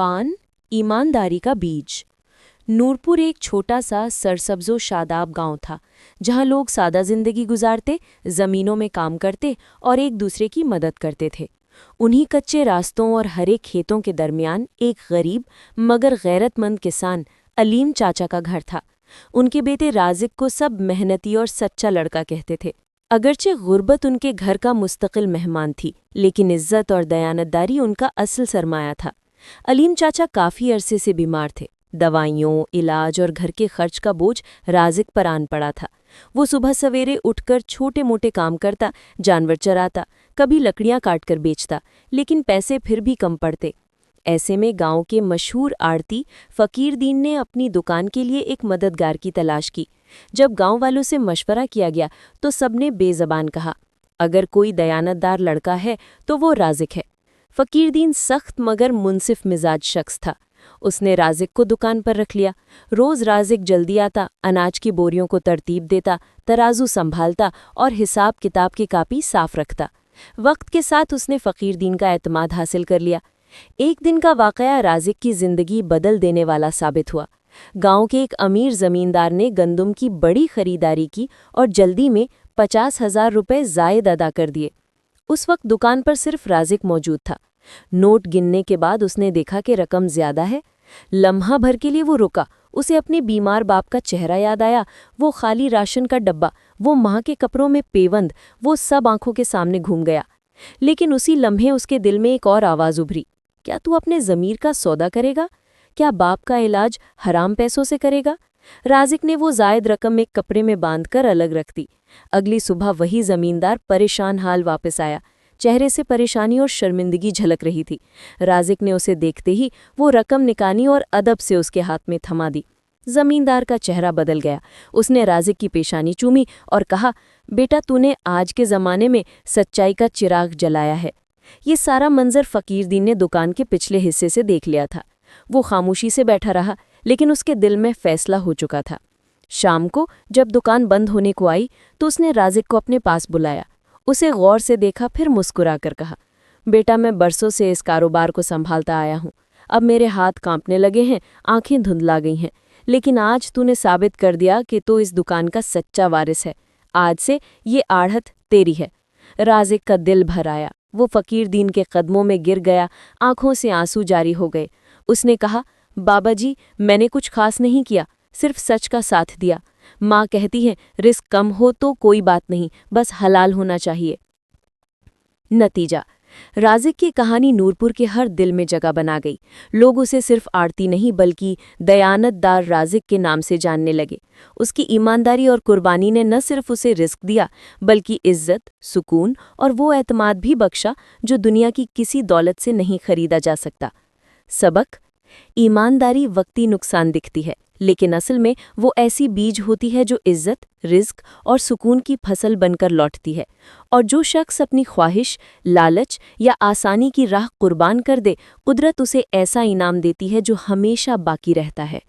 पान ईमानदारी का बीज। नूरपुर एक छोटा सा सरसब्जो शादाब गांव था, जहां लोग सादा जिंदगी गुजारते, जमीनों में काम करते और एक दूसरे की मदद करते थे। उन्हीं कच्चे रास्तों और हरे खेतों के दरमियान एक गरीब मगर गैरतमंद किसान अलीम चाचा का घर था। उनके बेटे राजिक को सब मेहनती और सच्चा लड़का कहते थे। अगरचे गुर्बत उनके घर का मुस्तकिल मेहमान थी, लेकिन इज्जत और दयानतदारी उनका असल सरमाया था। अलीम चाचा काफ़ी अरसे से बीमार थे। दवाइयों, इलाज और घर के खर्च का बोझ राजिक पर आन पड़ा था। वो सुबह सवेरे उठकर छोटे मोटे काम करता, जानवर चराता, कभी लकड़ियां काटकर बेचता, लेकिन पैसे फिर भी कम पड़ते। ऐसे में गांव के मशहूर आड़ती फ़कीर दीन ने अपनी दुकान के लिए एक मददगार की तलाश की। जब गांव वालों से मशवरा किया गया तो सबने बेज़बान कहा, अगर कोई दयानतदार लड़का है तो वो राजिक है। फ़कीर दीन सख्त मगर मुनसिफ मिजाज शख्स था। उसने राजिक को दुकान पर रख लिया। रोज़ राजिक जल्दी आता, अनाज की बोरियों को तरतीब देता, तराजू संभालता और हिसाब किताब की कापी साफ रखता। वक्त के साथ उसने फ़कीर दीन का एतमाद हासिल कर लिया। एक दिन का वाक़या राजिक की ज़िंदगी बदल देने वाला साबित हुआ। गांव के एक अमीर ज़मींदार ने गंदम की बड़ी खरीदारी की और जल्दी में 50,000 रुपये ज़ायद अदा कर दिए। उस वक्त दुकान पर सिर्फ राजिक मौजूद था। नोट गिनने के बाद उसने देखा कि रकम ज्यादा है। लम्हा भर के लिए वो रुका। उसे अपने बीमार बाप का चेहरा याद आया, वो खाली राशन का डब्बा, वो माँ के कपड़ों में पेवंद, वो सब आंखों के सामने घूम गया। लेकिन उसी लम्हे उसके दिल में एक और आवाज़ उभरी, क्या तू अपने ज़मीर का सौदा करेगा? क्या बाप का इलाज हराम पैसों से करेगा? राजिक ने वो जायद रकम एक कपड़े में बांधकर अलग रख दी। अगली सुबह वही ज़मींदार परेशान हाल वापस आया। चेहरे से परेशानी और शर्मिंदगी झलक रही थी। राजिक ने उसे देखते ही वो रकम निकाली और अदब से उसके हाथ में थमा दी। ज़मींदार का चेहरा बदल गया। उसने राजिक की पेशानी चूमी और कहा, बेटा तूने आज के ज़माने में सच्चाई का चिराग जलाया है। ये सारा मंजर फ़कीर दीन ने दुकान के पिछले हिस्से से देख लिया था। वो खामोशी से बैठा रहा, लेकिन उसके दिल में फैसला हो चुका था। शाम को जब दुकान बंद होने को आई तो उसने राजिक को अपने पास बुलाया। उसे गौर से देखा, फिर मुस्कुरा कर कहा, बेटा मैं बरसों से इस कारोबार को संभालता आया हूँ। अब मेरे हाथ कांपने लगे हैं, आंखें धुंधला गई हैं, लेकिन आज तूने साबित कर दिया कि तू इस दुकान का सच्चा वारिस है। आज से ये आढ़त तेरी है। राजिक का दिल भर आया। वो फ़कीर दीन के कदमों में गिर गया, आंखों से आंसू जारी हो गए। उसने कहा, बाबा जी मैंने कुछ खास नहीं किया, सिर्फ सच का साथ दिया। माँ कहती है रिस्क कम हो तो कोई बात नहीं, बस हलाल होना चाहिए। नतीजा, राजिक की कहानी नूरपुर के हर दिल में जगह बना गई। लोग उसे सिर्फ आड़ती नहीं बल्कि दयानतदार राजिक के नाम से जानने लगे। उसकी ईमानदारी और कुर्बानी ने न सिर्फ उसे रिस्क दिया, बल्कि इज्जत, सुकून और वो एतमाद भी बख्शा जो दुनिया की किसी दौलत से नहीं खरीदा जा सकता। सबक, ईमानदारी वक्ती नुकसान दिखती है, लेकिन असल में वो ऐसी बीज होती है जो इज्जत, रिज़्क और सुकून की फसल बनकर लौटती है। और जो शख्स अपनी ख्वाहिश, लालच या आसानी की राह कुर्बान कर दे, कुदरत उसे ऐसा इनाम देती है जो हमेशा बाकी रहता है।